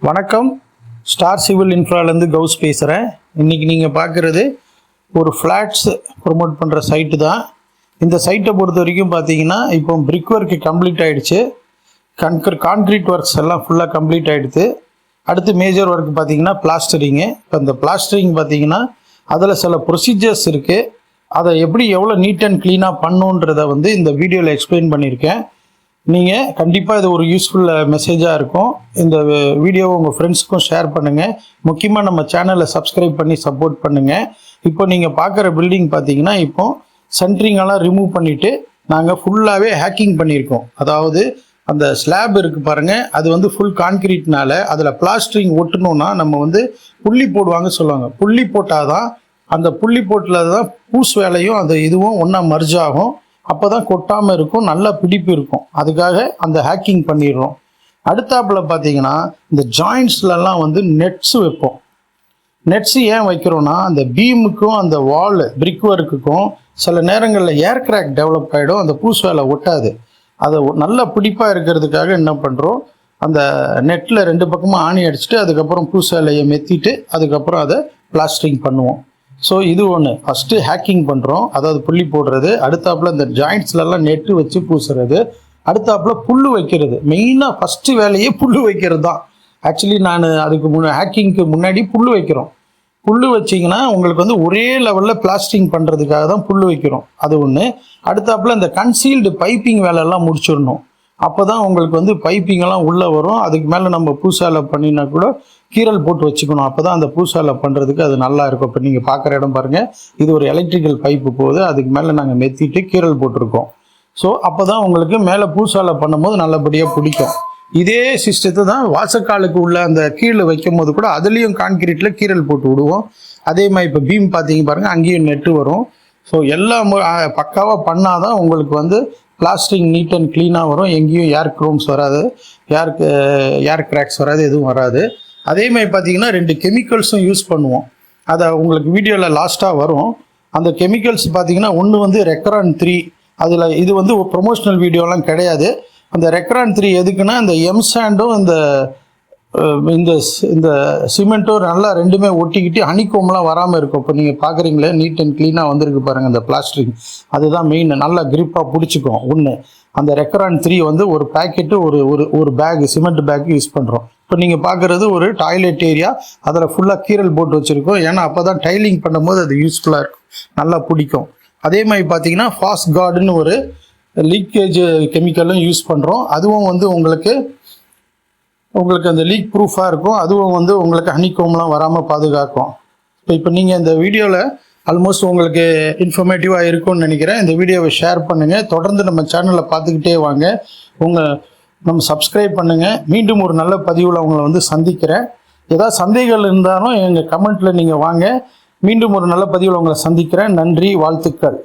வணக்கம். Star civil இன்ஃப்ராலேருந்து கவுஸ் பேசுகிறேன். இன்றைக்கி நீங்கள் பார்க்குறது ஒரு ஃப்ளாட்ஸ் ப்ரொமோட் பண்ணுற சைட்டு தான். இந்த சைட்டை பொறுத்த வரைக்கும் பார்த்தீங்கன்னா இப்போ பிரிக் ஒர்க்கு கம்ப்ளீட் ஆகிடுச்சு. கான்க்ரீட் ஒர்க்ஸ் எல்லாம் ஃபுல்லாக கம்ப்ளீட் ஆகிடுது. அடுத்து மேஜர் ஒர்க் பார்த்தீங்கன்னா பிளாஸ்டரிங்கு. இப்போ இந்த பிளாஸ்டரிங் பார்த்தீங்கன்னா அதில் சில ப்ரொசீஜர்ஸ் இருக்குது. அதை எப்படி எவ்வளோ நீட் அண்ட் க்ளீனாக பண்ணுன்றதை இந்த வீடியோவில் எக்ஸ்பிளைன் பண்ணியிருக்கேன். நீங்கள் கண்டிப்பாக இது ஒரு யூஸ்ஃபுல் மெசேஜாக இருக்கும். இந்த வீடியோவை உங்கள் ஃப்ரெண்ட்ஸுக்கும் ஷேர் பண்ணுங்கள். முக்கியமாக நம்ம சேனலை சப்ஸ்கிரைப் பண்ணி சப்போர்ட் பண்ணுங்கள். இப்போ நீங்கள் பார்க்குற பில்டிங் பார்த்தீங்கன்னா இப்போ சென்ட்ரிங்கெல்லாம் ரிமூவ் பண்ணிவிட்டு நாங்கள் ஃபுல்லாகவே ஹேக்கிங் பண்ணியிருக்கோம். அதாவது அந்த ஸ்லாப் இருக்குது பாருங்கள், அது ஃபுல் கான்கிரீட்னால அதில் பிளாஸ்டரிங் ஒட்டணுன்னா நம்ம புள்ளி போடுவாங்க சொல்லுவாங்க. புள்ளி போட்டால் தான் அந்த புள்ளி போட்டில் தான் பூஸ் வேலையும் அந்த இதுவும் ஒன்றா மர்ஜ் ஆகும். அப்போ தான் கொட்டாமல் இருக்கும், நல்லா பிடிப்பு இருக்கும். அதுக்காக அந்த ஹேக்கிங் பண்ணிடுறோம். அடுத்தாப்பில் பார்த்தீங்கன்னா இந்த ஜாயிண்ட்ஸ்லலாம் நெட்ஸ் வைப்போம். நெட்ஸு ஏன் வைக்கிறோன்னா அந்த பீமுக்கும் அந்த வால் பிரிக் ஒர்க்குக்கும் சில நேரங்களில் ஏர் கிராக் டெவலப் ஆகிடும். அந்த பூஸ் வேலை ஒட்டாது. அதை நல்லா பிடிப்பாக இருக்கிறதுக்காக என்ன பண்ணுறோம், அந்த நெட்டில் 2 பக்கமும் ஆணி அடிச்சுட்டு அதுக்கப்புறம் பூஸ் வேலையை மெத்திட்டு அதுக்கப்புறம் அதை பிளாஸ்டரிங் பண்ணுவோம். ஸோ இது ஒன்று. ஃபஸ்ட்டு ஹேக்கிங் பண்ணுறோம், அதாவது புள்ளி போடுறது. அடுத்தாப்பில் இந்த ஜாயிண்ட்ஸ்லலாம் நெட்டு வச்சு பூசுறது. அடுத்தாப்பில் புல் வைக்கிறது. மெயினாக ஃபஸ்ட்டு வேலையே புல் வைக்கிறது தான். ஆக்சுவலி நான் அதுக்கு ஹேக்கிங்க்கு முன்னாடி புல் வைக்கிறோம். புல் வச்சிங்கன்னா உங்களுக்கு ஒரே லெவலில் பிளாஸ்டிங் பண்ணுறதுக்காக தான் புல் வைக்கிறோம். அது ஒன்று. அடுத்தாப்பில் இந்த கன்சீல்டு பைப்பிங் வேலையெல்லாம் முடிச்சிடணும். அப்போ தான் உங்களுக்கு பைப்பிங்கெல்லாம் உள்ளே வரும். அதுக்கு மேலே நம்ம பூசாலை பண்ணினா கூட கீரல் போட்டு வச்சுக்கணும். அப்போ தான் அந்த பூசாலை பண்ணுறதுக்கு அது நல்லா இருக்கும். இப்போ நீங்கள் பார்க்குற இடம் பாருங்கள், இது ஒரு எலக்ட்ரிக்கல் பைப்பு போகுது. அதுக்கு மேலே நாங்கள் மெத்திட்டு கீரல் போட்டிருக்கோம். ஸோ அப்போ தான் உங்களுக்கு மேலே பூசாலை பண்ணும்போது நல்லபடியாக பிடிக்கும். இதே சிஸ்டத்தை தான் வாசக்காலுக்கு உள்ள அந்த கீழே வைக்கும் போது கூட அதுலேயும் கான்கிரீட்டில் கீரல் போட்டு விடுவோம். அதே மாதிரி இப்போ பீம் பார்த்தீங்க பாருங்கள், அங்கேயும் நெட்டு வரும். ஸோ எல்லாம் பக்காவாக பண்ணால் தான் உங்களுக்கு பிளாஸ்டிங் நீட் அண்ட் க்ளீனாக வரும். எங்கேயும் ஏர் க்ரோம்ஸ் வராது, ஏர் கிராக்ஸ் வராது, எதுவும் வராது. அதே மாதிரி பார்த்தீங்கன்னா 2 கெமிக்கல்ஸும் யூஸ் பண்ணுவோம். அதை உங்களுக்கு வீடியோவில் லாஸ்ட்டாக வரும். அந்த கெமிக்கல்ஸ் பார்த்தீங்கன்னா ஒன்று ரெக்ரான் 3. அதில் இது ப்ரொமோஷனல் வீடியோலாம் கிடையாது. அந்த ரெக்ரான் 3 எதுக்குன்னா இந்த எம்சாண்டும் இந்த சிமெண்ட்டும் நல்லா ரெண்டுமே ஒட்டிக்கிட்டு ஹனிகோம்லாம் வராமல் இருக்கும். இப்போ நீங்கள் பார்க்குறீங்களே நீட் அண்ட் க்ளீனாக வந்திருக்கு பாருங்கள் இந்த பிளாஸ்டரிங். அதுதான் மெயின். நல்லா கிரிப்பாக பிடிச்சிக்கும். ஒன்று அந்த ரெக்ரான் 3 ஒரு பேக்கெட்டு ஒரு பேக் சிமெண்ட் பேக்கு யூஸ் பண்ணுறோம். இப்போ நீங்கள் பார்க்குறது ஒரு டாய்லெட் ஏரியா. அதில் ஃபுல்லாக கீரல் போட்டு வச்சுருக்கோம். ஏன்னா அப்போ தான் டைலிங் பண்ணும்போது அது யூஸ்ஃபுல்லாக இருக்கும், நல்லா பிடிக்கும். அதே மாதிரி பார்த்தீங்கன்னா ஃபாஸ்ட் கார்டுன்னு ஒரு லீக்கேஜ் கெமிக்கலும் யூஸ் பண்ணுறோம். அதுவும் உங்களுக்கு அந்த லீக் ப்ரூஃபாக இருக்கும். அதுவும் உங்களுக்கு ஹனிகோம்லாம் வராமல் பாதுகாக்கும். இப்போ நீங்கள் இந்த வீடியோவில் ஆல்மோஸ்ட் உங்களுக்கு இன்ஃபர்மேட்டிவாக இருக்கும்னு நினைக்கிறேன். இந்த வீடியோவை ஷேர் பண்ணுங்கள். தொடர்ந்து நம்ம சேனலில் பார்த்துக்கிட்டே வாங்க. நம்ம சப்ஸ்கிரைப் பண்ணுங்கள். மீண்டும் ஒரு நல்ல பதிவில் உங்களை சந்திக்கிறேன். ஏதாவது சந்தேகங்கள் இருந்தாலும் எங்கள் கமெண்ட்டில் நீங்கள் வாங்க. மீண்டும் ஒரு நல்ல பதிவில் உங்களை சந்திக்கிறேன். நன்றி, வாழ்த்துக்கள்.